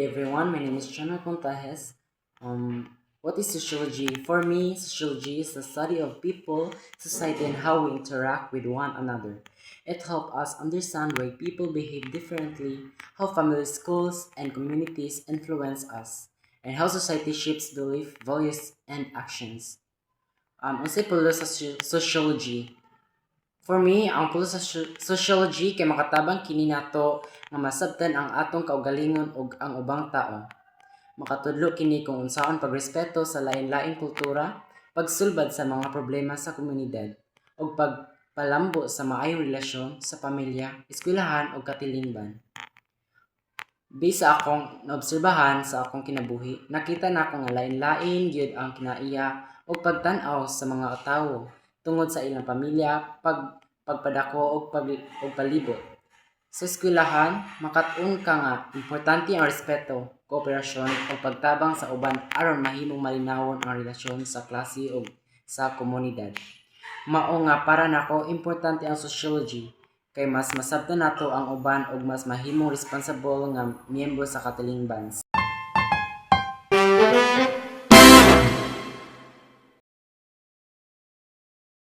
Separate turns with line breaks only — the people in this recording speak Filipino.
day everyone, my name is Chana Contajes. What is sociology? For me, sociology is the study of people, society, and how we interact with one another. It helps us understand why people behave differently, how families, schools, and communities influence us, and how society shapes belief, values, and actions. Unsay pulo sa sociology? For me, ang pulo sa sociology kay makatabang kini nato nga masabtan ang atong kaugalingon ug ang ubang tao. Makatudlo kini kung unsaon pagrespeto sa lain-laing kultura, pagsulbad sa mga problema sa komunidad, ug pagpalambo sa maayong relasyon sa pamilya, eskwelahan ug katilingban. Base sa akong naobserbahan sa akong kinabuhi, nakita na ako nga lain-lain gyud ang kinaiya ug pagtan-aw sa mga tawo tungod sa ilang pamilya, pagpadako ug palibot. Sa eskwelahan, makatun ka nga importante ang respeto, kooperasyon ug pagtabang sa uban aron mahimong malinawon ang relasyon sa klase ug sa komunidad. Mao nga para nako importante ang sociology kay mas masabtan nato ang uban ug mas mahimong responsible nga miyembro sa katilingban.